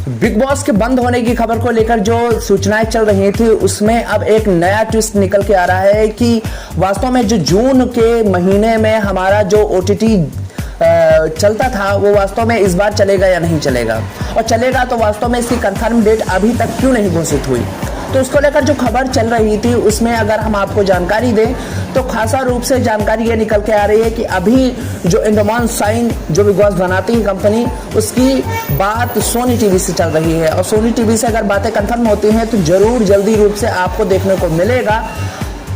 Big boss के बंद होने की खबर को लेकर जो सूचनाएं चल रही थी उसमें अब एक नया ट्विस्ट निकल के आ रहा है कि वास्तव में जो जून के महीने में हमारा जो ओटीटी चलता था वो वास्तव में इस बार चलेगा या नहीं चलेगा, और चलेगा तो वास्तव में इसकी कंफर्म डेट अभी तक क्यों नहीं घोषित हुई। तो उसको लेकर जो खबर चल रही थी उसमें अगर हम आपको जानकारी दें तो खासा रूप से जानकारी ये निकल के आ रही है कि अभी जो इंडोमान साइन जो बिग बॉस बनाती है कंपनी, उसकी बात सोनी टीवी से चल रही है, और सोनी टीवी से अगर बातें कंफर्म होती हैं तो जरूर जल्दी रूप से आपको देखने को मिलेगा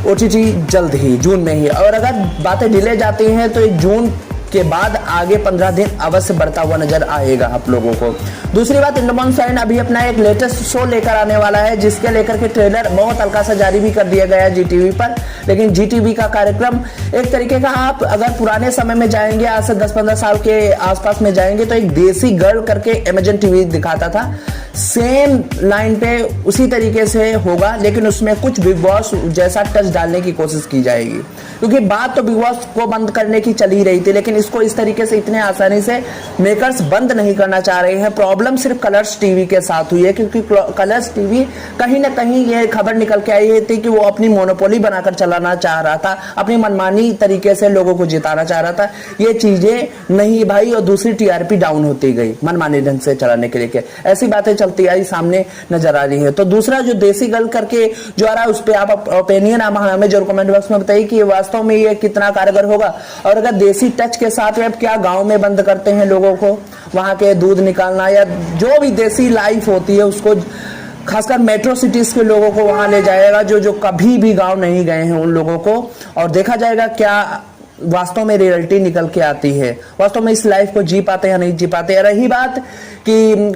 ओटीटी जल्द ही, जून में ही। और अगर बातें डिले जाती हैं तो जून के बाद आगे 15 दिन अवश्य बढ़ता हुआ नजर आएगा आप लोगों को। दूसरी बात, इंडोमान साइन अभी अपना एक लेटेस्ट शो लेकर आने वाला है जिसके लेकर के ट्रेलर बहुत हल्का सा जारी भी कर दिया गया है जीटीवी पर। लेकिन जीटीवी का कार्यक्रम एक तरीके का, आप अगर पुराने समय में जाएंगे, आज से 10-15 साल के आसपास में जाएंगे तो एक देसी गर्ल करके अमेजन टीवी दिखाता था, सेम लाइन पे उसी तरीके से होगा, लेकिन उसमें कुछ बिग बॉस जैसा टच डालने की कोशिश की जाएगी। क्योंकि बात तो बिग बॉस को बंद करने की चली रही थी, लेकिन इसको इस तरीके से इतने आसानी से मेकर्स बंद नहीं करना चाह रहे हैं। प्रॉब्लम सिर्फ कलर्स टीवी के साथ हुई है, क्योंकि कलर्स टीवी कहीं ना कहीं ये खबर निकल के आई थी कि वो अपनी मोनोपोली बनाकर चलाना चाह रहा था, अपनी मनमानी तरीके से लोगों को जिताना चाह रहा था। ये चीजें नहीं भाई, और दूसरी टीआरपी डाउन होती गई मनमानी ढंग से चलाने के लिए, ऐसी बातें चलती आई सामने नजर आ रही है। तो दूसरा जो देसी गर्ल करके जो आ रहा है उस पर आप ओपिनियन हमें जरूर कमेंट बॉक्स में बताइए कि वास्तव में ये कितना कारगर होगा, और अगर देसी टच के साथ में अब क्या गांव में बंद करते हैं लोगों को, वहां के दूध निकालना या जो भी देसी लाइफ होती है उसको, खासकर मेट्रो सिटीज के लोगों को वहां ले जाएगा जो कभी भी गांव नहीं गए हैं उन लोगों को, और देखा जाएगा क्या वास्तव में रियलिटी निकल के आती है, वास्तव में इस लाइफ को जी पाते या नहीं जी पाते। रही बात कि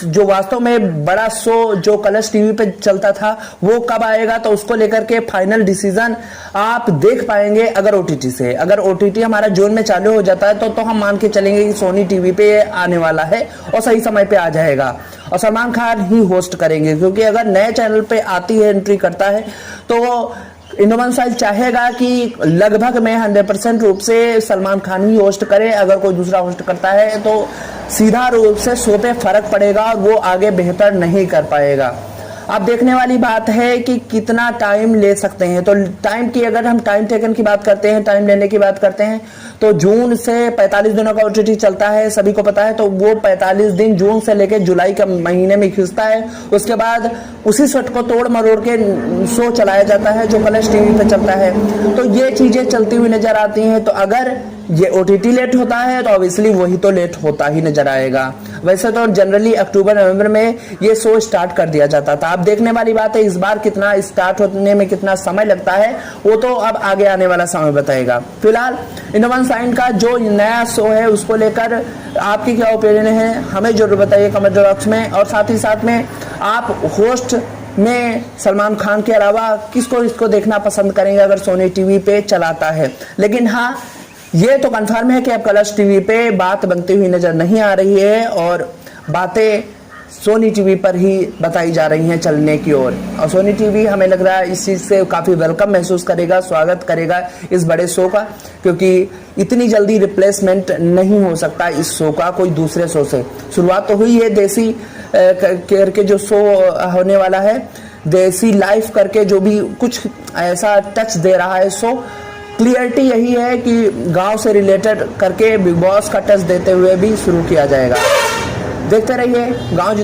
जो वास्तव में बड़ा शो जो कलर्स टीवी पे चलता था वो कब आएगा, तो उसको लेकर के फाइनल डिसीजन आप देख पाएंगे अगर ओटीटी से। अगर ओटीटी हमारा जून में चालू हो जाता है तो हम मान के चलेंगे कि सोनी टीवी पे आने वाला है और सही समय पे आ जाएगा, और सलमान खान ही होस्ट करेंगे। क्योंकि अगर नए चैनल पे आती है, एंट्री करता है, तो इंडोमान साइन चाहेगा कि लगभग में 100% रूप से सलमान खान ही होस्ट करे। अगर कोई दूसरा होस्ट करता है तो सीधा रूप से शो पे फर्क पड़ेगा और वो आगे बेहतर नहीं कर पाएगा। अब देखने वाली बात है कि कितना टाइम ले सकते हैं। तो टाइम की, अगर हम टाइम टेकन की बात करते हैं, टाइम लेने की बात करते हैं, तो जून से 45 दिनों का ओटीटी चलता है, सभी को पता है। तो वो 45 दिन जून से लेकर जुलाई के महीने में खिंचता है। उसके बाद उसी शॉट को तोड़ मरोड़ के शो चलाया जाता है जो कलर्स टीवी पे चलता है। तो ये चीजें चलती हुई नजर आती हैं। तो अगर ये ओटीटी लेट होता है तो ऑब्वियसली वही तो लेट होता ही नजर आएगा। वैसे तो जनरली अक्टूबर नवंबर में ये शो स्टार्ट कर दिया जाता था। अब देखने वाली बात है इस बार कितना स्टार्ट होने में कितना समय लगता है, वो तो अब आगे आने वाला समय बताएगा। फिलहाल इंडोमान साइन का जो नया शो है उसको लेकर आपकी क्या ओपिनियन है हमें जरूर बताइए कमेंट बॉक्स में। और साथ ही साथ में आप होस्ट में सलमान खान के अलावा किसको इसको देखना पसंद करेंगे अगर सोनी टीवी पे चलाता है। लेकिन हाँ, ये तो कंफर्म है कि अब कलर्स टीवी पे बात बनती हुई नजर नहीं आ रही है, और बातें सोनी टीवी पर ही बताई जा रही हैं चलने की ओर। और सोनी टीवी हमें लग रहा है इस चीज से काफी वेलकम महसूस करेगा, स्वागत करेगा इस बड़े शो का, क्योंकि इतनी जल्दी रिप्लेसमेंट नहीं हो सकता इस शो का कोई दूसरे शो से। शुरुआत तो हुई है देसी केयर के जो शो होने वाला है, देसी लाइफ करके, जो भी कुछ ऐसा टच दे रहा है शो। क्लियरिटी यही है कि गांव से रिलेटेड करके बिग बॉस का टच देते हुए भी शुरू किया जाएगा। देखते रहिए गांव